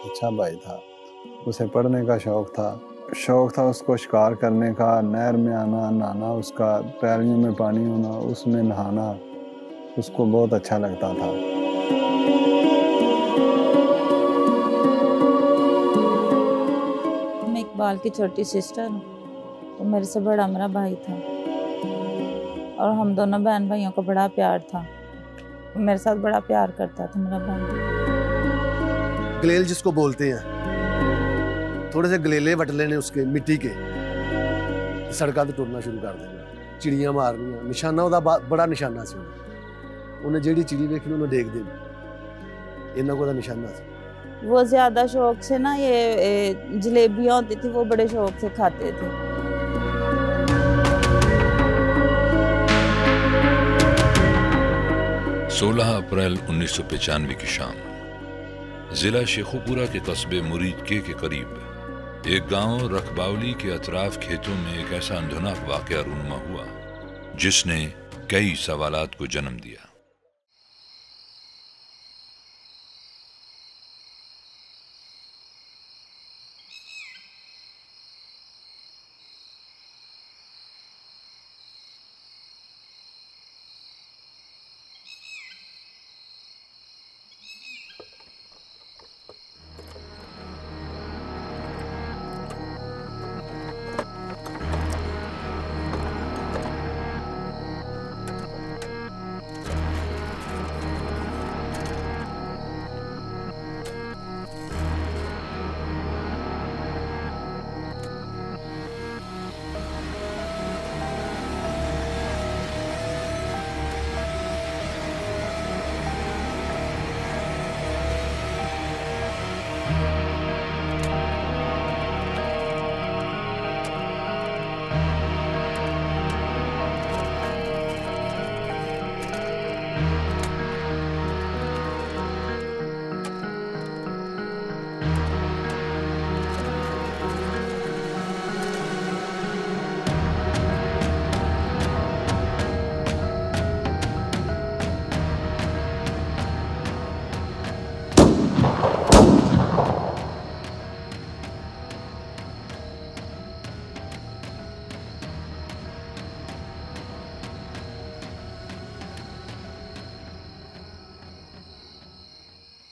अच्छा भाई था, उसे पढ़ने का शौक़ था उसको शिकार करने का, नहर में आना, नहाना, उसका पैलियों में पानी होना, उसमें नहाना उसको बहुत अच्छा लगता था। मैं इकबाल की छोटी सिस्टर हूँ, तो मेरे से बड़ा मेरा भाई था और हम दोनों बहन भाइयों को बड़ा प्यार था। मेरे साथ बड़ा प्यार करता था मेरा भाई। गलेल जिसको बोलते हैं, थोड़े से गलेले वटले ने उसके मिट्टी के, सड़कों पे टुरना शुरू कर देना, चिड़ियां मारनियां, निशाना उदा बड़ा निशाना से उन्हें जेड़ी चिड़ी देखी उन्हें देख देनी, इन्ना को निशाना से। वो ज्यादा शौक से ना ये जलेबियां होती थी वो बड़े शौक से खाते थे। 16 अप्रैल 1995 की शाम जिला शेखुपुरा के कस्बे मुरीदके के करीब एक गांव रखबावली के अतराफ खेतों में एक ऐसा अंधुनाक वाकया रूनुमा हुआ जिसने कई सवालात को जन्म दिया।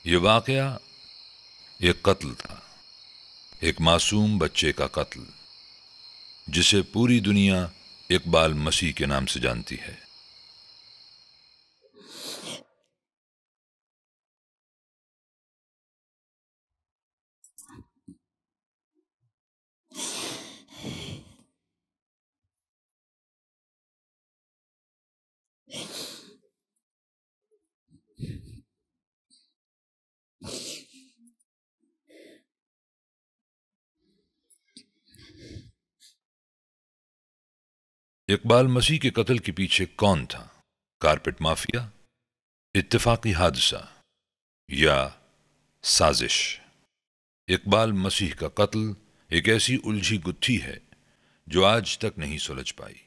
ये वाकया एक कत्ल था, एक मासूम बच्चे का कत्ल, जिसे पूरी दुनिया इकबाल मसीह के नाम से जानती है। इकबाल मसीह के कत्ल के पीछे कौन था? कारपेट माफिया, इत्तेफाकी हादसा या साजिश? इकबाल मसीह का कत्ल एक ऐसी उलझी गुत्थी है जो आज तक नहीं सुलझ पाई।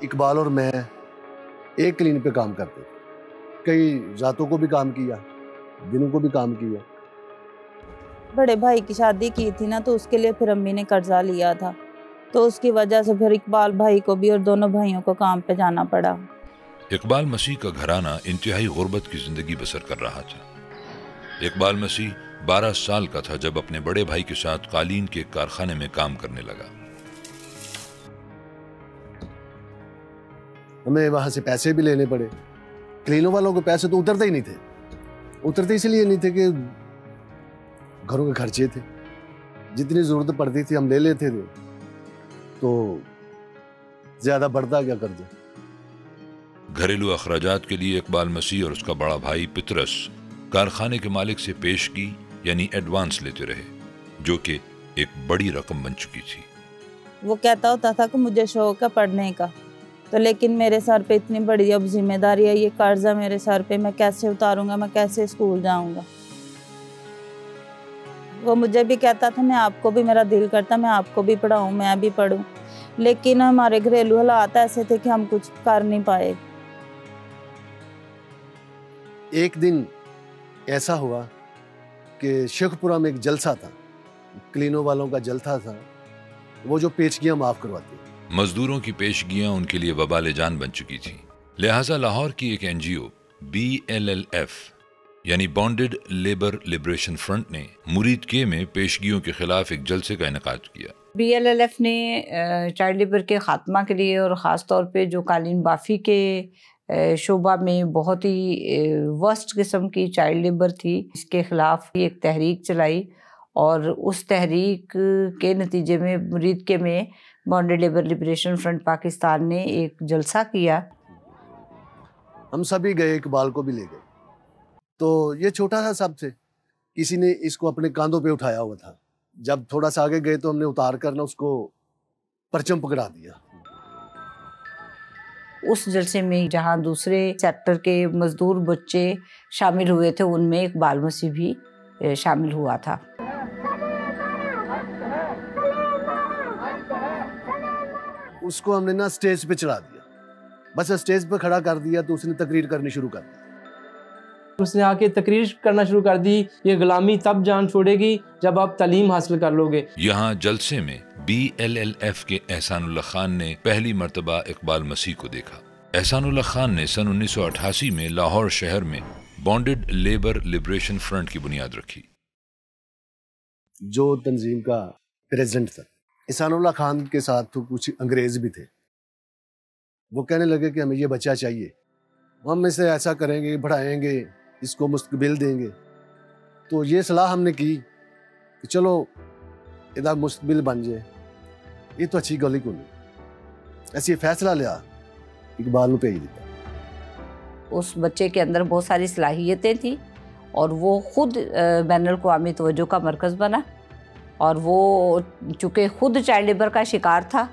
इकबाल और मैं एक क्लिनिक पे काम करते थे, कई रातों को भी काम किया, दिनों को भी काम किया। बड़े भाई की शादी की थी ना, तो उसके लिए फिर अम्मी ने कर्जा लिया था, तो उसकी वजह से फिर इकबाल भाई को भी और दोनों भाइयों को काम पे जाना पड़ा। इकबाल मसीह का घराना इंतहाई गुर्बत की जिंदगी बसर कर रहा था। इकबाल मसीह 12 साल का था जब अपने बड़े भाई के साथ कालीन के कारखाने में काम करने लगा। हमें वहां से पैसे भी लेने पड़े। क्लीनों वालों के पैसे तो उतरते ही नहीं थे, उतरते इसलिए नहीं थे कि घरों के खर्चे थे, जितनी जरूरत पड़ती थी हम ले लेते थे, तो ज्यादा बढ़ता गया कर्जा। घरेलू अखराजात के लिए इकबाल मसीह और उसका बड़ा भाई पितरस कारखाने के मालिक से पेशगी यानी एडवांस लेते रहे, जो कि एक बड़ी रकम बन चुकी थी। वो कहता होता था कि मुझे शौक है पढ़ने का, तो लेकिन मेरे सर पे इतनी बड़ी अब जिम्मेदारी है, ये कर्जा मेरे सर पे, मैं कैसे उतारूंगा, मैं कैसे स्कूल जाऊंगा। वो मुझे भी कहता था, मैं आपको भी, मेरा दिल करता मैं आपको भी पढ़ाऊं, मैं भी पढ़ूं, लेकिन हमारे घरेलू हालात ऐसे थे कि हम कुछ कर नहीं पाए। एक दिन ऐसा हुआ कि शेखपुरा में एक जलसा था, क्लीनो वालों का जलसा था, वो जो पेशगियां माफ करवाती हैं। मजदूरों की पेशगियां उनके लिए वबाल जान बन चुकी थी, लिहाजा लाहौर की एक एनजीओ BLLF यानी बॉन्डेड लेबर लिबरेशन फ्रंट ने मुरीद के में पेशगियों के खिलाफ एक जलसे का इनेकाद किया। BLLF ने चाइल्ड लेबर के खात्मा के लिए और ख़ास तौर पे जो कालीन बाफी के शोबा में बहुत ही वर्स्ट किस्म की चाइल्ड लेबर थी, इसके ख़िलाफ़ एक तहरीक चलाई और उस तहरीक के नतीजे में मुरीद के में bonded labour liberation front Pakistan ने एक जलसा किया। हम सभी गए, इकबाल को भी ले गए। तो ये छोटा सा सब थे, किसी ने इसको अपने कांधों पे उठाया हुआ था। जब थोड़ा सा आगे गए तो हमने उतार कर ना उसको परचम पकड़ा दिया। उस जलसे में जहां दूसरे सेक्टर के मजदूर बच्चे शामिल हुए थे, उनमें इकबाल मसीह भी शामिल हुआ था। उसको हमने ना स्टेज पे चढ़ा दिया, बस स्टेज पे खड़ा कर दिया तो उसने तकरीर करनी शुरू कर दी। उसने आके तकरीर करना शुरू कर दी, ये गुलामी तब जान छोड़ेगी जब आप तालीम हासिल कर लोगे। यहाँ जलसे में BLLF के एहसानुल्लाह खान ने पहली मर्तबा इकबाल मसीह को देखा। एहसानुल्लाह खान ने सन 1988 में लाहौर शहर में बॉन्डेड लेबर लिबरेशन फ्रंट की बुनियाद रखी। जो तंजीम का प्रेसिडेंट था, एहसानुल्लाह खान के साथ तो कुछ अंग्रेज भी थे। वो कहने लगे कि हमें ये बच्चा चाहिए, हम इसे ऐसा करेंगे, बढ़ाएंगे, इसको मुस्तकबिल देंगे। तो ये सलाह हमने की कि चलो इधर मुस्तकबिल बन जाए, ये तो अच्छी गली को नहीं। ऐसी फैसला लिया, इकबाल को भेज दिया। उस बच्चे के अंदर बहुत सारी सलाहियतें थी और वो खुद बैनुल अक़वामी तवज्जो का मरकज़ बना और वो चूँकि खुद चाइल्ड लेबर का शिकार था,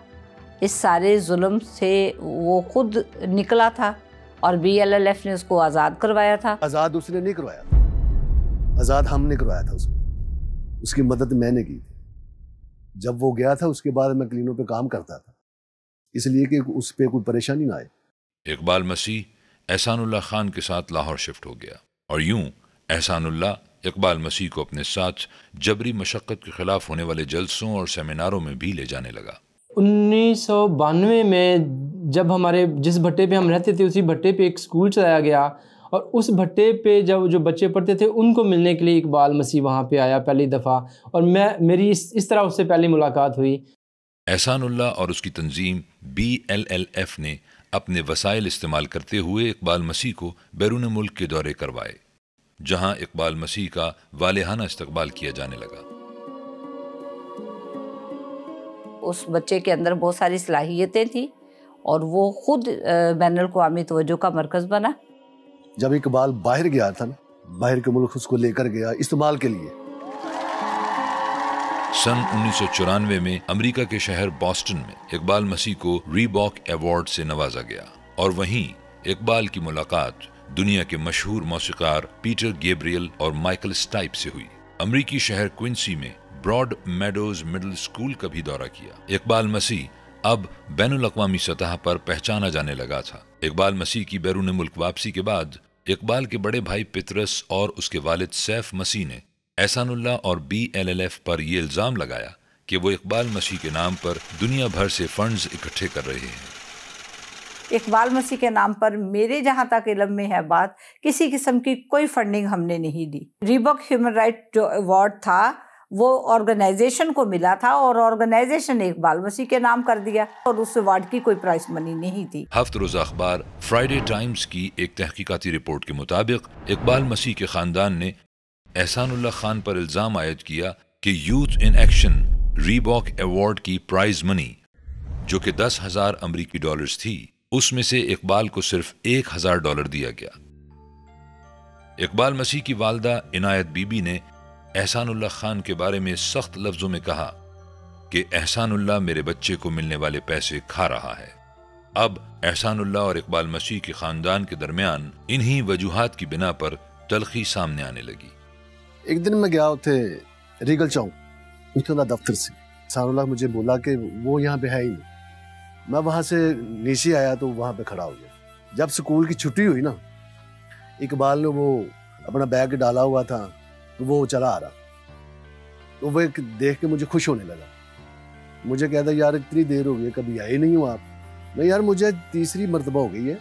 इस सारे जुल्म से वो खुद निकला था और BLLF ने उसको आज़ाद करवाया था। आज़ाद उसने नहीं करवाया था, आज़ाद हमने करवाया था उसको। उसकी मदद मैंने की थी। जब वो गया था उसके बाद मैं क्लीनों पे काम करता था, इसलिए कि उस पे कोई परेशानी ना आए। इकबाल मसीह एहसानुल्लाह खान के साथ लाहौर शिफ्ट हो गया और यूं एहसानुल्लाह इकबाल मसीह को अपने साथ जबरी मशक्क़त के खिलाफ होने वाले जलसों और सेमिनारों में भी ले जाने लगा। 1992 में जब हमारे जिस भट्टे पे हम रहते थे उसी भट्टे पे एक स्कूल चलाया गया और उस भट्टे पे जब जो बच्चे पढ़ते थे उनको मिलने के लिए इकबाल मसीह वहाँ पे आया पहली दफ़ा और मेरी इस तरह उससे पहली मुलाकात हुई। एहसानुल्लाह और उसकी तंजीम BLLF ने अपने वसाइल इस्तेमाल करते हुए इकबाल मसीह को बैरून मुल्क के दौरे करवाए, जहाँ इकबाल मसीह का वालेहाना इस्तकबाल किया जाने लगा। उस बच्चे के अंदर बहुत सारी सलाहियतें थी और वो खुद बैनुल अक़वामी तवज्जो का मरकज़ बना। जब इकबाल बाहर गया था ना, बाहर के मुल्क उसको लेकर गया इस्तेमाल के लिए। सन 1994 में अमेरिका के शहर बॉस्टन में इकबाल मसीह को रीबॉक अवार्ड से नवाजा गया और वहीं इकबाल की मुलाकात दुनिया के मशहूर मौसीकार पीटर गैब्रियल और माइकल स्टाइप से हुई। अमेरिकी शहर क्विंसी में ब्रॉड मेडोज मिडिल स्कूल का भी दौरा किया। इकबाल मसीह अब बैनुल अक़वामी सतह पर पहचाना जाने लगा था। इकबाल मसीह की बैरून मुल्क वापसी के बाद इकबाल के बड़े भाई पितरस और उसके वालिद सैफ मसीह ने एहसानुल्लाह और BLLF पर यह इल्ज़ाम लगाया कि वो इकबाल मसीह के नाम पर दुनिया भर से फंड्स इकट्ठे कर रहे हैं। इकबाल मसीह के नाम पर मेरे जहाँ तक इल्म में है बात, किसी किस्म की कोई फंडिंग हमने नहीं दी। रीबॉक ह्यूमन राइट जो अवार्ड था वो ऑर्गेनाइजेशन को मिला था और ऑर्गेनाइजेशन ने इकबाल मसीह के नाम कर दिया और उस अवार्ड की कोई प्राइस मनी नहीं थी। हफ्त रोज़ा अखबार फ्राइडे टाइम्स की एक तहकीकाती रिपोर्ट के मुताबिक इकबाल मसीह के खानदान ने एहसानुल्लाह खान पर इल्ज़ाम आयद किया कि youth in action Reebok award की प्राइज मनी जो कि $10,000 अमरीकी थी, उसमें से इकबाल को सिर्फ $1,000 दिया गया। इकबाल मसीह की वालदा इनायत बीबी ने एहसानुल्लाह खान के बारे में सख्त लफ्जों में कहा कि एहसानुल्लाह मेरे बच्चे को मिलने वाले पैसे खा रहा है। अब एहसानुल्लाह और इकबाल मसीह के खानदान के दरमियान इन्हीं वजूहात की बिना पर तलखी सामने आने लगी। एक दिन मैं गया उथे रीगल चौक, उठा दफ्तर से। एहसानुल्लाह मुझे बोला कि वो यहाँ पे है ही नहीं। मैं वहां से नीचे आया तो वहां पे खड़ा हो गया। जब स्कूल की छुट्टी हुई ना, इकबाल ने वो अपना बैग डाला हुआ था, तो वो चला आ रहा, तो वो देख के मुझे खुश होने लगा। मुझे कहता यार इतनी देर हो गई कभी आए नहीं हो आप। मैं यार मुझे तीसरी मर्तबा हो गई है,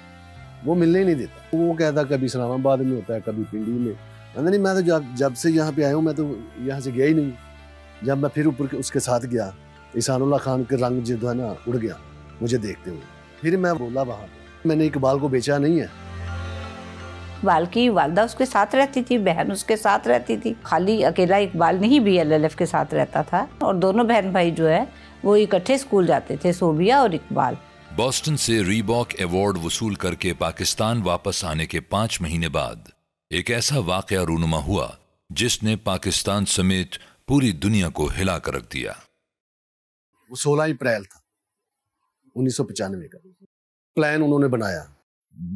वो मिलने ही नहीं देता। वो कहता कभी इस्लामाबाद में होता है, कभी पिंडी में। मैंने नहीं, मैं तो जब से यहाँ पे आया हूँ मैं तो यहाँ से गया ही नहीं। जब मैं फिर ऊपर उसके साथ गया, ईसानुल्लाह खान के रंग जो है ना उड़ गया मुझे देखते हुए। फिर मैं बोला वहाँ पे मैंने इकबाल को बेचा नहीं है। इकबाल की वालदा उसके साथ रहती थी, बहन उसके साथ रहती थी, खाली अकेला इकबाल नहीं BLLF के साथ रहता था। और दोनों बहन भाई जो है वो इकट्ठे स्कूल जाते थे, सोबिया और इकबाल। बॉस्टन से रीबॉक अवार्ड वसूल करके पाकिस्तान वापस आने के 5 महीने बाद एक ऐसा वाकया रूनुमा हुआ जिसने पाकिस्तान समेत पूरी दुनिया को हिला कर रख दिया। वो 16 अप्रैल था 1995 का। प्लान उन्होंने बनाया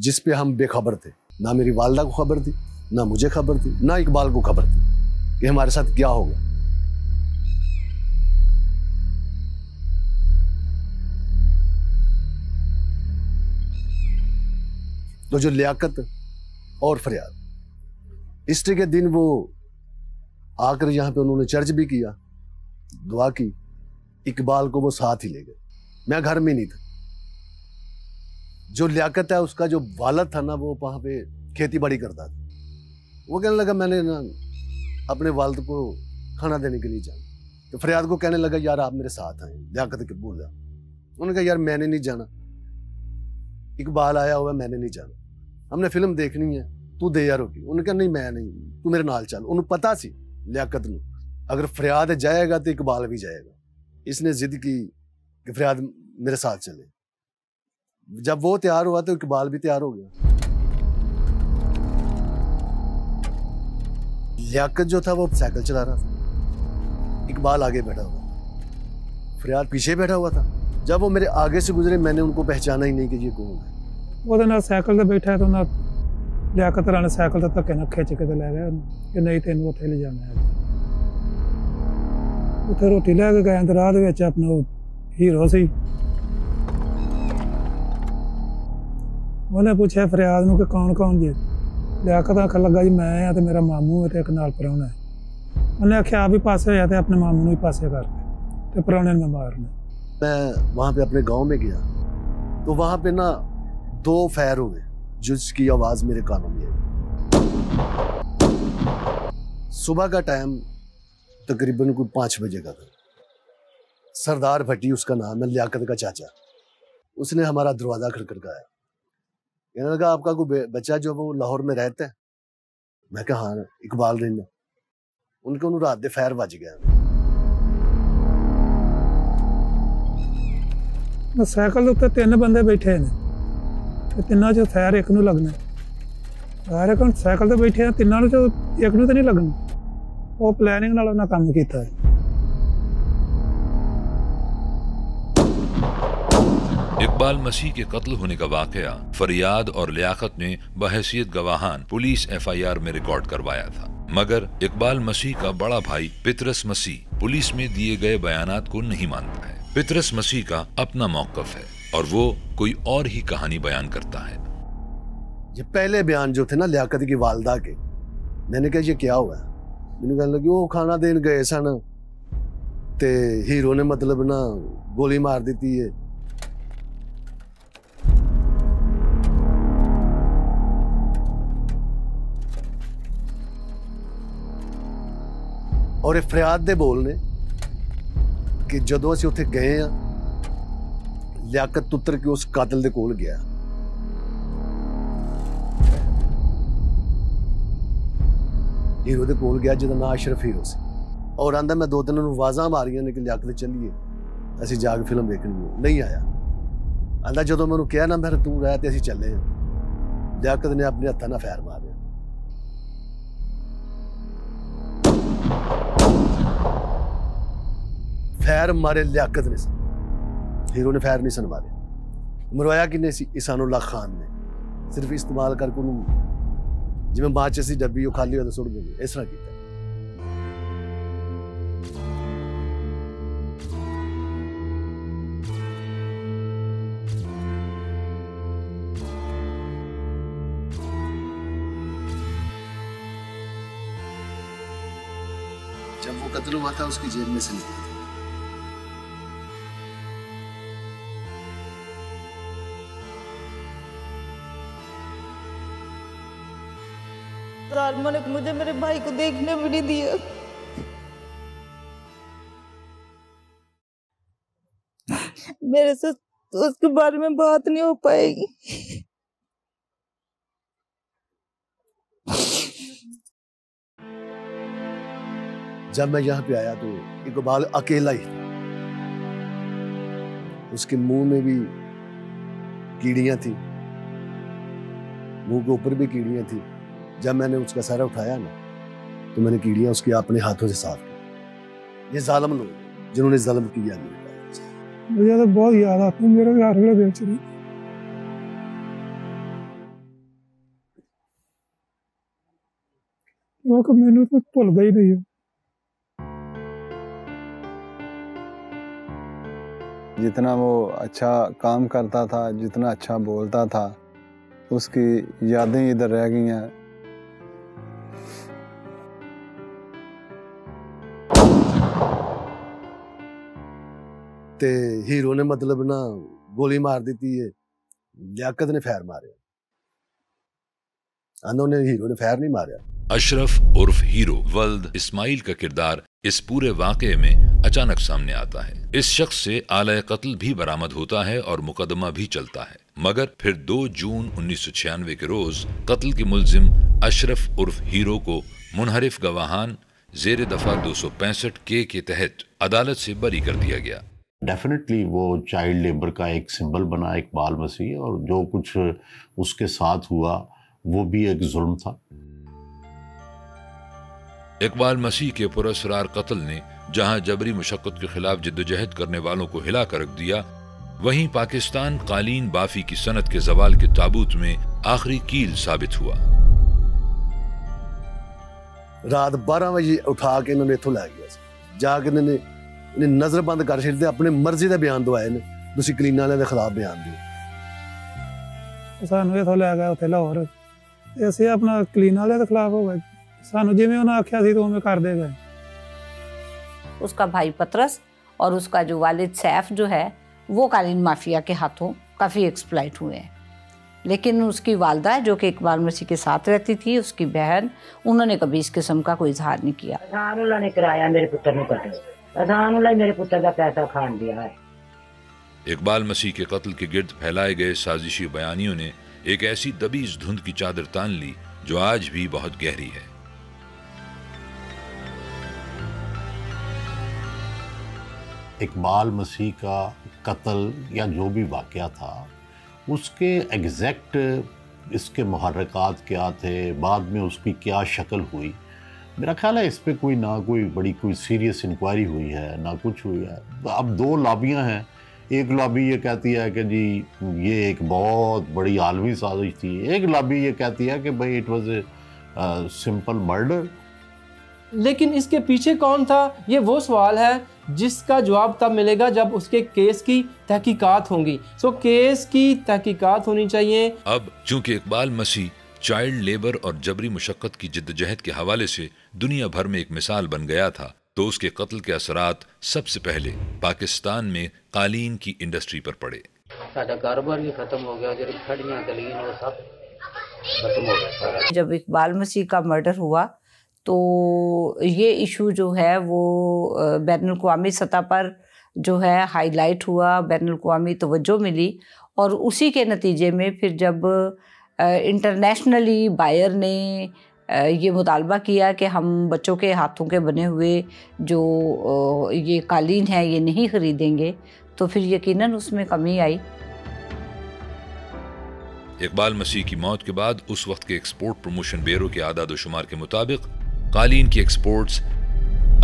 जिस पे हम बेखबर थे। ना मेरी वालदा को खबर थी, ना मुझे खबर थी, ना इकबाल को खबर थी कि हमारे साथ क्या होगा। तो जो लियाकत और फरियाद ईस्टर के दिन वो आकर यहाँ पे उन्होंने चर्च भी किया, दुआ की। इकबाल को वो साथ ही ले गए, मैं घर में नहीं था। जो लियाकत है उसका जो वालद था ना वो वहाँ पे खेती बाड़ी करता था। वो कहने लगा मैंने ना अपने वालद को खाना देने के लिए जाना। तो फरियाद को कहने लगा यार आप मेरे साथ आए। लियाकत के बोल रहा, उन्होंने कहा यार मैंने नहीं जाना, इकबाल आया हुआ मैंने नहीं जाना, हमने फिल्म देखनी है, तू दे यार होगी। उन्होंने कहा नहीं मैं नहीं, तू मेरे नाल चल। उन्हें पता सी लियाकत नूं अगर फरियाद जाएगा तो इकबाल भी जाएगा। इसने जिद की कि फरियाद मेरे साथ चले। जब वो तैयार हुआ तो इकबाल भी तैयार हो गया। लियाकत जो था वो साइकिल चला रहा था, इकबाल आगे बैठा हुआ, फरियाद पीछे बैठा हुआ था। जब वो मेरे आगे से गुजरे मैंने उनको पहचाना ही नहीं कि ये कौन है। ਉਹਦੇ ਨਾਲ ਸਾਈਕਲ ਤੇ ਬੈਠਾ ਤਾਂ ਉਹਨਾਂ ਲਿਆਕਤ ਰਾਣੇ ਸਾਈਕਲ ਤੇ ਧੱਕੇ ਨਾਲ ਖਿੱਚ ਕੇ ਤੇ ਲੈ ਗਏ ਉਹਨੂੰ ਕਿ ਨਹੀਂ ਤੈਨੂੰ ਉੱਥੇ ਲੈ ਜਾਣਾ ਹੈ। ਉੱਥੇ ਰੋਟੀ ਲੈ ਕੇ ਗਏ ਤੇ ਰਾਹ ਦੇ ਵਿੱਚ ਆਪਣਾ ਹੀਰੋ ਸੀ, ਉਹਨੇ ਪੁੱਛਿਆ ਫਰਿਆਦ ਨੂੰ ਕਿ ਕੌਣ ਕੌਣ ਜੀ। ਲਿਆਕਤ ਆਖਣ ਲੱਗਾ ਜੀ ਮੈਂ ਆ ਤੇ ਮੇਰਾ ਮਾਮੂ ਹੈ ਤੇ ਇੱਕ ਨਾਲ ਪ੍ਰਾਹੁਣਾ ਹੈ। ਉਹਨੇ ਆਖਿਆ ਆਪ ਹੀ ਪਾਸੇ ਹੋਇਆ ਤੇ ਆਪਣੇ ਮਾਮੂ ਨੂੰ ਹੀ ਪਾਸੇ ਕਰ ਤੇ ਪ੍ਰਾਹੁਣੇ ਨੂੰ ਮਾਰਨਾ। मैं वहाँ पे अपने गांव में गया तो वहाँ पे ना 2 फायर हुए जिसकी आवाज मेरे कानों में आई। सुबह का टाइम तकरीबन कोई 5 बजे का था। सरदार भट्टी उसका नाम है, लियाकत का चाचा। उसने हमारा दरवाजा खटखटाया, कहने लगा आपका कोई बच्चा जो वो लाहौर में रहता है। मैं कहा हाँ इकबाल रहना। उनके रात दे फायर बज गया। ਸਾਈਕਲ ਦੇ ਉੱਤੇ 3 ਬੰਦੇ ਬੈਠੇ ਨੇ ਤੇ ਤਿੰਨਾਂ 'ਚੋਂ ਫਾਇਰ ਇੱਕ ਨੂੰ ਲੱਗਣਾ। ਸਾਰੇ ਕੋਲ ਸਾਈਕਲ ਤੇ ਬੈਠੇ ਆ, ਤਿੰਨਾਂ ਨੂੰ 'ਚੋਂ ਇੱਕ ਨੂੰ ਤਾਂ ਨਹੀਂ ਲੱਗਣਾ। ਉਹ ਪਲੈਨਿੰਗ ਨਾਲ ਉਹਨਾਂ ਕੰਮ ਕੀਤਾ ਹੈ। इकबाल मसीह के कत्ल होने का वाकया फरियाद और लियाकत ने बहैसियत गवाहान पुलिस FIR में रिकॉर्ड करवाया था, मगर इकबाल मसीह का बड़ा भाई पितरस मसीह पुलिस में दिए गए बयानात को नहीं मानता है। पितरस मसीह का अपना मौकफ है और वो कोई और ही कहानी बयान करता है। ये पहले बयान जो थे ना लियाकत की वालदा के, मैंने कहा ये क्या हुआ? मैंने कहने लगी वो खाना देन गए सन ते हीरो ने मतलब ना गोली मार दी थी। और फरियाद दे बोल ने कि जदों असीं उत्थे गए आ, लियाकत तुतर के उस कातिल दे कोल गया। हीरो दे कोल गया जिहदा नाम अशरफ हीरो सी, और आंदा मैं 2-3 नूं आवाज़ां मारियां ने कि लियाकत चलिए असीं जाके फिल्म देखनी है। नहीं आया। आंदा जदों मैनूं कहा ना मैं तू रह ते असीं चले। लियाकत ने अपने हत्थां नाल फैर मारे। फैर मारे लियाकत ने, हीरो ने फैर नहीं सन मारे। मरवाया किन्ने सी? ईसानुल्लाह खान ने। सिर्फ इस्तेमाल करके उन्होंने जिवें माचिस दी डब्बी वो खाली हो तो सुट देंगे, इस तरह किया। जब वो कत्ल हुआ था उसकी जेब में से निकला था। मलिक मुझे मेरे भाई को देखने भी नहीं दिया। मेरे से तो उसके बारे में बात नहीं हो पाएगी। जब मैं यहाँ पे आया तो इकबाल अकेला ही था। उसके मुंह में भी कीड़ियां थी, मुंह के ऊपर भी कीड़ियां थी। जब मैंने उसका सर उठाया ना तो मैंने कीड़ियां उसके अपने हाथों से साफ की। ये जालिम लोग जिन्होंने जुल्म किया मेरे भाई। मुझे तो बहुत याद आती है, मेरे भी हर वेले दिल च रही। क्योंकि मैंने तो भूल गई नहीं है। जितना वो अच्छा काम करता था, जितना अच्छा बोलता था, उसकी यादें इधर रह गई हैं। ते हीरो ने मतलब ना गोली मार दी थी, लियाकत ने फैर मारे। आंदो ने हीरो ने फैर नहीं मारा। अशरफ उर्फ हीरो वल्द इस्माइल का किरदार इस पूरे वाक़े में अचानक सामने आता है। इस शख्स से आला कत्ल भी बरामद होता है और मुकदमा भी चलता है, मगर फिर 2 जून 1996 के रोज कत्ल के मुल्जिम अशरफ उर्फ हीरो को मुनहरिफ गवाहान जेर दफा 265 के तहत अदालत से बरी कर दिया गया। डेफिनेटली वो चाइल्ड लेबर का एक सिंबल बना इकबाल मसीह, और जो कुछ उसके साथ हुआ वो भी एक जुल्म था। इकबाल मसीह के पुरअसरार कत्ल ने जहां जबरी मुशक्कत के खिलाफ जिद्दोजहद करने वालों को हिला कर रख दिया, वहीं पाकिस्तान कालीन बाफी की सनत के जवाल के ताबूत में आखिरी कील साबित हुआ। रात 12 बजे उठा के इन्होंने इथों लै गया, जाके इन्होंने नजर बंद कर छड्डे, अपने मर्जी का बयान दवाए ने, तुसीं कलीन वाले के खिलाफ बयान दिओ। सानू इथों लै गया उत्थे लाहौर, असीं अपना कलीन वाले के खिलाफ हो गए। सानू जिवें उन्हें आख्या सी तो उवें करदे गए। उसका भाई पतरस और उसका जो वालिद सैफ जो है वो कालीन माफिया के हाथों काफ़ी एक्सप्लॉइट हुए हैं, लेकिन उसकी वालदा जो कि इकबाल मसीह के साथ रहती थी, उसकी बहन, उन्होंने कभी इस किस्म का कोई इजहार नहीं किया। असानुल्लाह ने कराया मेरे पुत्र ने कत्ल, असानुल्लाह मेरे पुत्र का पैसा खान दिया है। इकबाल मसीह के कत्ल के गिर्द फैलाए गए साजिशी बयानियों ने एक ऐसी दबीज धुंध की चादर तान ली जो आज भी बहुत गहरी है। इकबाल मसीह का कत्ल या जो भी वाक़या था उसके एग्जैक्ट इसके मुहर्रिकात क्या थे, बाद में उसकी क्या शक्ल हुई, मेरा ख्याल है इस पे कोई बड़ी सीरियस इंक्वायरी हुई है ना कुछ हुई है। अब 2 लॉबियां हैं, एक लॉबी ये कहती है कि जी ये एक बहुत बड़ी आलमी साजिश थी, एक लॉबी ये कहती है कि भाई it was a simple murder. लेकिन इसके पीछे कौन था, ये वो सवाल है जिसका जवाब तब मिलेगा जब उसके केस की तहकीकात होंगी। सो केस की तहकीकात होनी चाहिए। अब चूंकि इकबाल मसीह चाइल्ड लेबर और जबरी मुशक्कत की जिद्दोजहद के हवाले से दुनिया भर में एक मिसाल बन गया था, तो उसके कत्ल के असरात सबसे पहले पाकिस्तान में कालीन की इंडस्ट्री पर पड़े। साडा कारोबार भी खत्म हो गया, जो खड़ियां कलीन वो सब खत्म हो गया। जब इकबाल मसीह का मर्डर हुआ तो ये इशू जो है वो बैनुल-अक़वामी सतह पर जो है हाईलाइट हुआ, बैनुल-अक़वामी तवज्जो मिली, और उसी के नतीजे में फिर जब इंटरनेशनली बायर ने ये मुतालबा किया कि हम बच्चों के हाथों के बने हुए जो ये कालीन है ये नहीं ख़रीदेंगे, तो फिर यकीनन उसमें कमी आई। इकबाल मसीह की मौत के बाद उस वक्त के एक्सपोर्ट प्रमोशन ब्यूरो के आदाद शुमार के मुताबिक कालीन की एक्सपोर्ट्स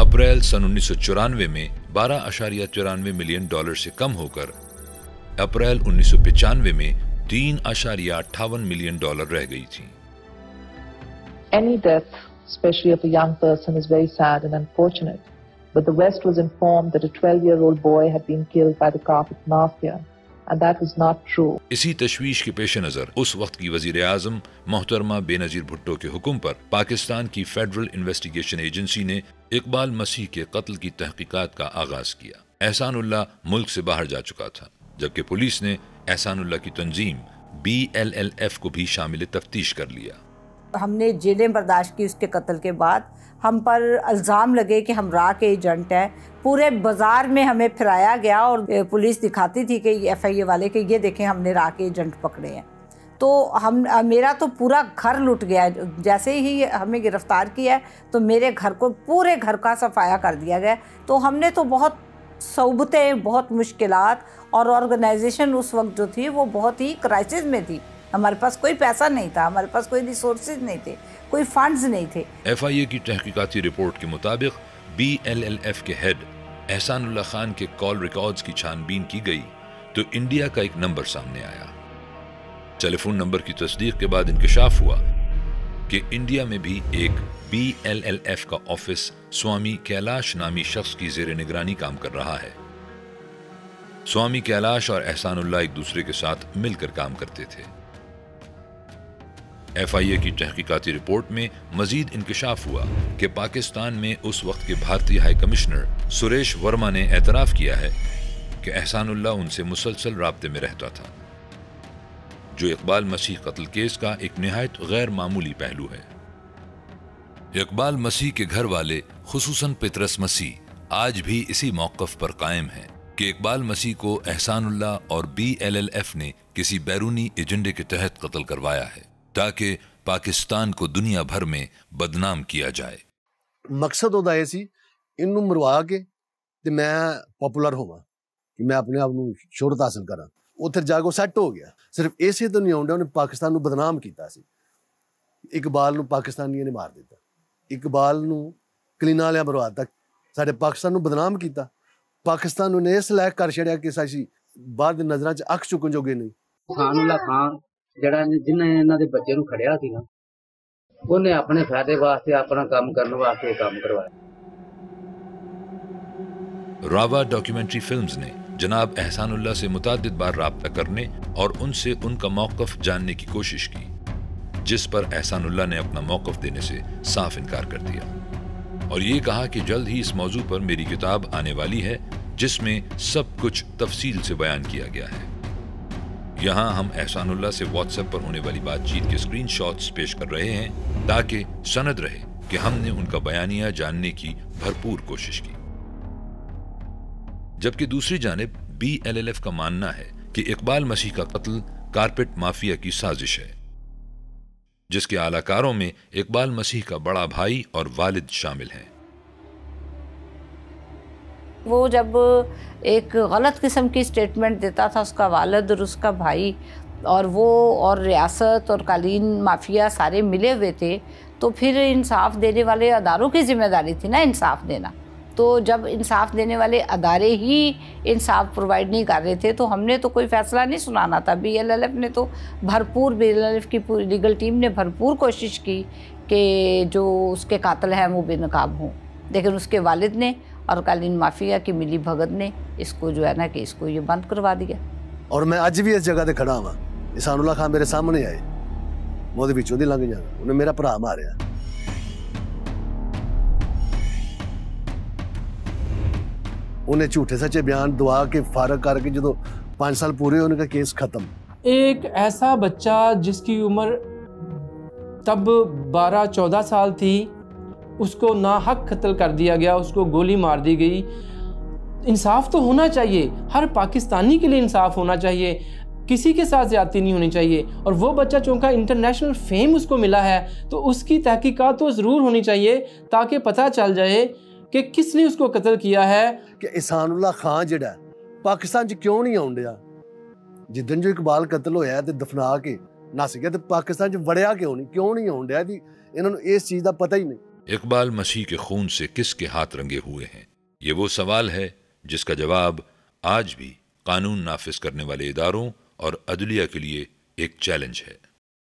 अप्रैल सन 1994 में $12.94 मिलियन से कम होकर अप्रैल 1995 में $3.58 मिलियन रह गई थी। Any death, especially of a young person, is very sad and unfortunate. But the West was informed that a 12-year-old boy had been killed by the carpet mafia, and that is not true. इसी तशवीश के पेश नज़र उस वक्त की वज़ीर आज़म मोहतरमा बेनज़ीर भुट्टो के हुक्म पर पाकिस्तान की फेडरल इन्वेस्टिगेशन एजेंसी ने इकबाल मसीह के कत्ल की तहकीकात का आगाज किया। एहसानुल्लाह मुल्क से बाहर जा चुका था, जबकि पुलिस ने एहसानुल्लाह की तंजीम BLLF को भी शामिल तफ्तीश कर लिया। हमने जेलें बर्दाश्त की उसके कत्ल के बाद। हम पर इल्ज़ाम लगे कि हम रा के एजेंट हैं। पूरे बाज़ार में हमें फिराया गया और पुलिस दिखाती थी कि FIA वाले कि ये देखें हमने रा के एजेंट पकड़े हैं। तो मेरा तो पूरा घर लुट गया। जैसे ही हमें गिरफ़्तार किया है तो मेरे घर को, पूरे घर का सफाया कर दिया गया। तो हमने तो बहुत सौबतें, बहुत मुश्किलात, और ऑर्गेनाइजेशन उस वक्त जो थी वो बहुत ही क्राइसिस में थी। हमारे पास कोई पैसा नहीं था, हमारे पास कोई रिसोर्सेज नहीं थे, कोई फंड्स नहीं थे। FIA की तहकीकाती रिपोर्ट के मुताबिक BLLF के हेड एहसानुल्लाह खान के कॉल रिकॉर्ड्स की छानबीन की गई तो इंडिया का एक नंबर सामने आया। टेलीफोन नंबर की तस्दीक के बाद इंकशाफ हुआ कि इंडिया में भी एक BLLF का ऑफिस स्वामी कैलाश नामी शख्स की जेर निगरानी काम कर रहा है। स्वामी कैलाश और एहसानुल्लाह एक दूसरे के साथ मिलकर काम करते थे। FIA की तहकीकाती रिपोर्ट में मजीद इंकशाफ हुआ कि पाकिस्तान में उस वक्त के भारतीय हाई कमिश्नर सुरेश वर्मा ने एतराफ़ किया है कि एहसानुल्लाह उनसे मुसलसल राब्ते में रहता था, जो इकबाल मसीह कत्ल केस का एक निहायत गैर मामूली पहलू है। इकबाल मसीह के घर वाले, खुसूसन पितरस मसीह, आज भी इसी मौक़िफ़ पर कायम है कि इकबाल मसीह को एहसानुल्लाह और BLLF ने किसी बैरूनी एजेंडे के तहत कत्ल करवाया है ताकि पाकिस्तान को दुनिया भर में बदनाम किया जाए। मकसद ਉਹਦਾ ਇਹ ਸੀ ਇਹਨੂੰ ਮਰਵਾ ਕੇ ਤੇ ਮੈਂ ਪਪੂਲਰ ਹੋਵਾਂ, ਕਿ ਮੈਂ ਆਪਣੇ ਆਪ ਨੂੰ ਸ਼ੋਹਰਤ ਹਾਸਲ ਕਰਾਂ। ਉੱਥੇ ਜਾ ਕੇ ਸੈੱਟ ਹੋ ਗਿਆ। ਸਿਰਫ ਇਸੇ ਤੋਂ ਨਹੀਂ ਆਉਂਦਾ, ਉਹਨੇ ਪਾਕਿਸਤਾਨ ਨੂੰ ਬਦਨਾਮ ਕੀਤਾ ਸੀ। ਇਕਬਾਲ ਨੂੰ ਪਾਕਿਸਤਾਨੀਆਂ ਨੇ ਮਾਰ ਦਿੱਤਾ, ਇਕਬਾਲ ਨੂੰ ਕਲੀਨਾ ਵਾਲਿਆਂ ਮਰਵਾ ਦਿੱਤਾ, ਸਾਡੇ ਪਾਕਿਸਤਾਨ ਨੂੰ ਬਦਨਾਮ ਕੀਤਾ। ਪਾਕਿਸਤਾਨ ਨੂੰ ਇਸ ਲਾਇਕ ਕਰ ਛੜਿਆ ਕਿ ਅਸੀਂ ਬਾਹਰ ਦੀ ਨਜ਼ਰਾਂ 'ਚ ਅੱਖ ਚੁੱਕਣ ਜੋਗੇ ਨਹੀਂ। एहसानुल्लाह खान ਜਿਹੜਾ ਜਿਨ੍ਹਾਂ ਇਹਨਾਂ ਦੇ ਬੱਚੇ ਨੂੰ ਖੜਿਆ ਸੀ ਨਾ, ਉਹਨੇ ਆਪਣੇ ਫਾਇਦੇ ਵਾਸਤੇ, ਆਪਣਾ ਕੰਮ ਕਰਨ ਵਾਸਤੇ ਕੰਮ ਕਰਵਾਇਆ। रावा डॉक्यूमेंट्री फिल्म्स ने जनाब एहसानुल्लाह से मुताद्दिद बार राब्ता करने और उनसे उनका मौक़िफ़ जानने की कोशिश की, जिस पर एहसानुल्लाह ने अपना मौक़िफ़ देने से साफ इनकार कर दिया और ये कहा कि जल्द ही इस मौजू पर मेरी किताब आने वाली है जिसमें सब कुछ तफसील से बयान किया गया है। यहाँ हम एहसानुल्लाह से व्हाट्सएप पर होने वाली बातचीत के स्क्रीनशॉट्स पेश कर रहे हैं ताकि सनद रहे कि हमने उनका बयानिया जानने की भरपूर कोशिश की। जबकि दूसरी जानिब BLLF का मानना है कि इकबाल मसीह का कत्ल कारपेट माफिया की साजिश है, जिसके आलाकारों में इकबाल मसीह का बड़ा भाई और वालिद शामिल हैं। वो जब एक गलत किस्म की स्टेटमेंट देता था उसका वालिद और उसका भाई, और वो और रियासत और कालीन माफिया सारे मिले हुए थे, तो फिर इंसाफ देने वाले अदारों की जिम्मेदारी थी ना इंसाफ देना। तो जब इंसाफ देने वाले अदारे ही इंसाफ प्रोवाइड नहीं कर रहे थे तो हमने तो कोई फ़ैसला नहीं सुनाना था। BLLF ने तो भरपूर, BLLF की पूरी लीगल टीम ने भरपूर कोशिश की कि जो उसके कातिल हैं वो बेनकाब हों, लेकिन उसके वालिद ने और कालीन माफिया की मिली भगत ने इसको जो है ना कि इसको ये बंद करवा दिया। और मैं अज भी इस जगह ते खड़ा हाँ। एहसानुल्लाह खान मेरे सामने आए, मैं ਉਹਦੇ ਵਿੱਚੋਂ ਦੀ ਲੰਘ ਜਾਣਾ, ਉਹਨੇ ਮੇਰਾ ਭਰਾ ਮਾਰਿਆ। ਉਹਨੇ ਝੂਠੇ ਸੱਚੇ ਬਿਆਨ ਦਵਾ ਕੇ ਫਾਰਗ करके ਜਦੋਂ 5 साल पूरे होने का केस खत्म। एक ऐसा बच्चा जिसकी उम्र तब 12-14 साल थी, उसको नाहक कत्ल कर दिया गया, उसको गोली मार दी गई। इंसाफ तो होना चाहिए, हर पाकिस्तानी के लिए इंसाफ होना चाहिए, किसी के साथ ज़्यादती नहीं होनी चाहिए। और वो बच्चा चूँकि इंटरनेशनल फेम उसको मिला है तो उसकी तहकीकात तो ज़रूर होनी चाहिए ताकि पता चल जाए कि किसने उसको कत्ल किया है। कि एहसानुल्लाह खान जिहड़ा पाकिस्तान च क्यों नहीं आउण डिया? जिद्दन जो इकबाल कत्ल होया ते दफना के नस गया तो पाकिस्तान च वड़िया क्यों नहीं आउण डिया? इन्हां नूं इस चीज़ दा पता ही नहीं। इकबाल मसीह के खून से किसके हाथ रंगे हुए हैं, ये वो सवाल है जिसका जवाब आज भी कानून नाफिज करने वाले इदारों और अदलिया के लिए एक चैलेंज है।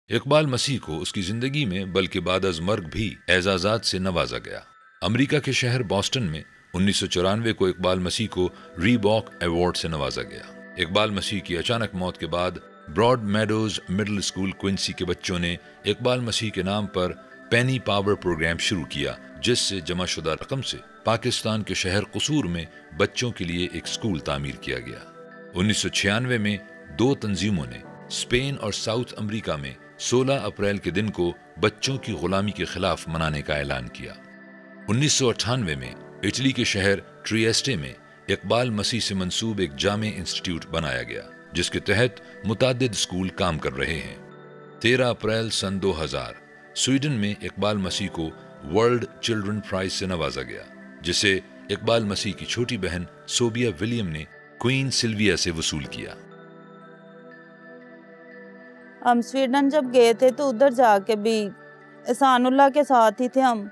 इकबाल मसीह को उसकी जिंदगी में बल्कि बाद अज मर्ग भी एजाज़ात से नवाजा गया। अमेरिका के शहर बॉस्टन में 1994 को इकबाल मसीह को रीबॉक अवार्ड से नवाजा गया। इकबाल मसीह की अचानक मौत के बाद Broad Meadows Middle School Quincy के बच्चों ने इकबाल मसीह के नाम पर पेनी पावर प्रोग्राम शुरू किया, जिससे जमाशुदा रकम से पाकिस्तान के शहर कसूर में बच्चों के लिए एक स्कूल तामीर किया गया। 1996 में 2 तंजीमों ने स्पेन और साउथ अमेरिका में 16 अप्रैल के दिन को बच्चों की गुलामी के खिलाफ मनाने का ऐलान किया। 1998 में इटली के शहर ट्रिएस्टे में इकबाल मसीह से मंसूब एक जामे इंस्टीट्यूट बनाया गया, जिसके तहत मुतादिद स्कूल काम कर रहे हैं। 13 अप्रैल सन 2000 स्वीडन में इकबाल मसीह को वर्ल्ड चिल्ड्रन प्राइज से नवाजा गया, जिसे इकबाल मसीह की छोटी बहन सोबिया विलियम ने क्वीन सिल्विया से वसूल किया। हम स्वीडन जब गए थे तो उधर जाके भी एहसानुल्लाह के साथ ही थे हम।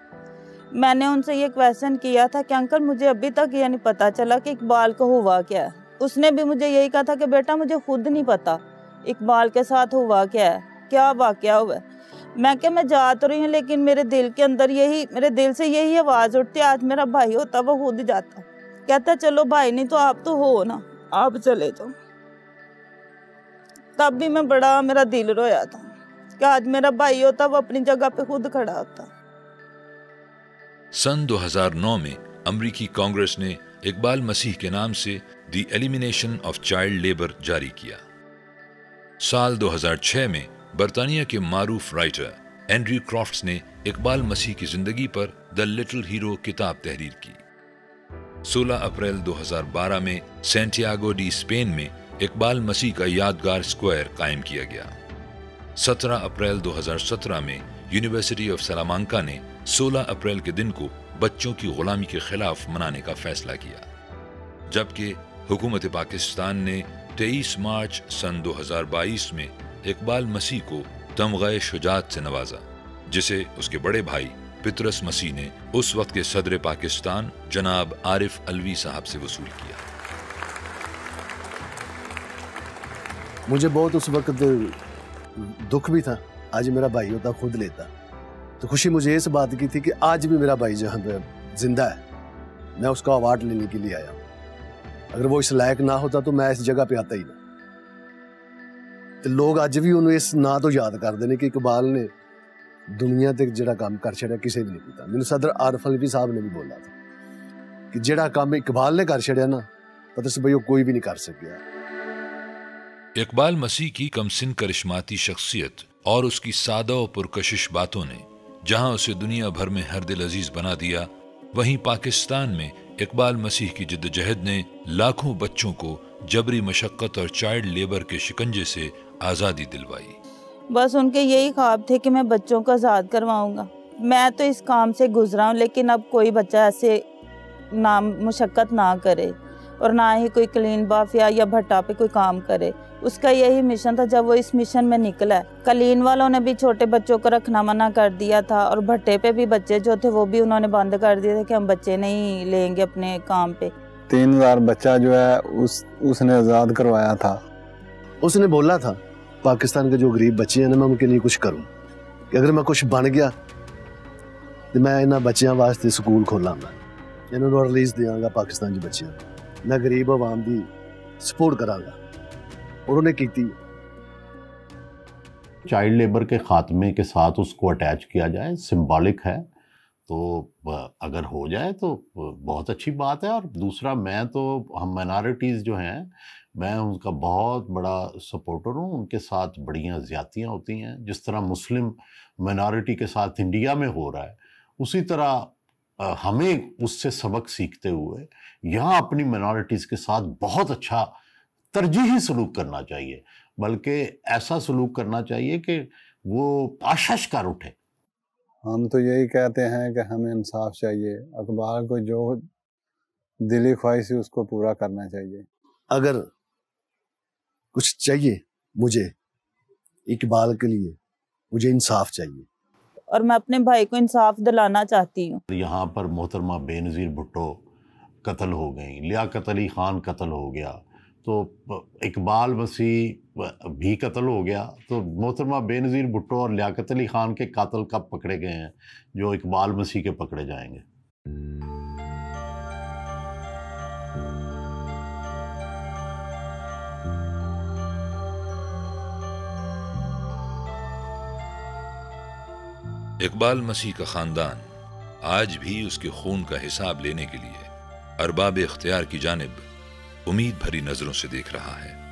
मैंने उनसे ये क्वेश्चन किया था कि अंकल मुझे अभी तक ये नहीं पता चला कि इकबाल को हुआ क्या है। उसने भी मुझे यही कहा था कि बेटा मुझे खुद नहीं पता इकबाल के साथ हुआ क्या है, क्या वाकया हुआ है। मैं क्या मैं जा तो रही हूँ, लेकिन मेरे दिल के अंदर मेरे दिल से यही आवाज़ उठती, आज मेरा भाई होता वो खुद जाता। कहता चलो भाई नहीं तो आप तो हो ना, आप चले जाओ। तब भी मेरा दिल रोया था कि आज मेरा भाई होता वो अपनी जगह पे खुद खड़ा होता। सन 2009 में अमरीकी कांग्रेस ने इकबाल मसीह के नाम से the elimination of child labour जारी किया। साल 2006 में बरतानिया के मारूफ राइटर एंड्रयू क्रॉफ्ट्स ने इकबाल मसीह की जिंदगी पर द लिटिल हीरो किताब तहरीर की। 16 अप्रैल 2012 में सैंटियागो डी स्पेन में इकबाल मसीह का यादगार स्क्वायर कायम किया गया। 17 अप्रैल 2017 में यूनिवर्सिटी ऑफ सलामांका ने 16 अप्रैल के दिन को बच्चों की गुलामी के खिलाफ मनाने का फैसला किया, जबकि हुकूमत पाकिस्तान ने 23 मार्च सन 2022 में इकबाल मसीह को तमग़े शुजात से नवाजा, जिसे उसके बड़े भाई पितरस मसीह ने उस वक्त के सदर पाकिस्तान जनाब आरिफ अलवी साहब से वसूल किया। मुझे बहुत उस वक्त दुख भी था, आज मेरा भाई होता खुद लेता। तो खुशी मुझे इस बात की थी कि आज भी मेरा भाई जहाँ पे जिंदा है, मैं उसका अवार्ड लेने के लिए आया। अगर वो इस लायक ना होता तो मैं इस जगह पे आता ही ना। तो लोग अज भी उन्हें इस ना तो याद करते हैं कि इकबाल ने दुनिया ते जिहड़ा काम कर छड़िया किसी भी नहीं किया। मैंने सदर आरिफ अलवी साहब ने भी बोला था कि जिहड़ा काम इकबाल ने कर छड़िया ना, पता से भाई वो कोई भी नहीं कर सकिया। इकबाल मसीह की कमसिन करिश्माती शख्सियत और उसकी सादा और पुरकशिश बातों ने जहां उसे दुनिया भर में हर दिल अजीज बना दिया, वहीं पाकिस्तान में इकबाल मसीह की जिद्दोजहद ने लाखों बच्चों को जबरी मशक्कत और चाइल्ड लेबर के शिकंजे से आज़ादी दिलवाई। बस उनके यही ख्वाब थे कि मैं बच्चों को आज़ाद करवाऊंगा। मैं तो इस काम से गुजरा हूँ, लेकिन अब कोई बच्चा ऐसे ना मशक्कत ना करे और ना ही कोई क्लीन बाफिया या भट्टा पे कोई काम करे। उसका यही मिशन था। जब वो इस मिशन में निकला, कलीन वालों ने भी छोटे बच्चों को रखना मना कर दिया था और भट्टे पे भी बच्चे जो थे वो भी उन्होंने बंद कर दिए थे कि हम बच्चे नहीं लेंगे अपने काम पे। 3000 बच्चा जो है उसने आज़ाद करवाया था। उसने बोला था पाकिस्तान के जो गरीब बच्चे हैं ना, मैं उनके लिए कुछ करूं कि अगर मैं कुछ बन गया तो मैं इन्होंने बच्चों वास्ते स्कूल खोलांगा, इन्होंने रिलीज देंगा पाकिस्तान के बच्चों, मैं गरीब आवाम की सपोर्ट करांगा। और उन्हें की चाइल्ड लेबर के खात्मे के साथ उसको अटैच किया जाए, सिंबॉलिक है, तो अगर हो जाए तो बहुत अच्छी बात है। और दूसरा, मैं तो हम माइनॉरिटीज़ जो हैं, मैं उनका बहुत बड़ा सपोर्टर हूँ। उनके साथ बढ़िया ज़्यादतियाँ होती हैं। जिस तरह मुस्लिम माइनॉरिटी के साथ इंडिया में हो रहा है, उसी तरह हमें उससे सबक सीखते हुए यहाँ अपनी माइनॉरिटीज़ के साथ बहुत अच्छा तरजीही सलूक करना चाहिए, बल्कि ऐसा सलूक करना चाहिए कि वो आशश कर उठे। हम तो यही कहते हैं कि हमें इंसाफ चाहिए। अखबार को जो दिली ख्वाहिश है उसको पूरा करना चाहिए। अगर कुछ चाहिए मुझे इकबाल के लिए, मुझे इंसाफ चाहिए और मैं अपने भाई को इंसाफ दिलाना चाहती हूँ। यहाँ पर मोहतरमा बेनज़ीर भुट्टो कत्ल हो गई, लियाकत अली ख़ान कत्ल हो गया, तो इकबाल मसीह भी कत्ल हो गया। तो मोहतरमा बेनज़ीर भुट्टो और लियाकत अली ख़ान के कातिल कब पकड़े गए हैं जो इकबाल मसीह के पकड़े जाएंगे? इकबाल मसीह का खानदान आज भी उसके खून का हिसाब लेने के लिए अरबाब इख्तियार की जानिब उम्मीद भरी नजरों से देख रहा है।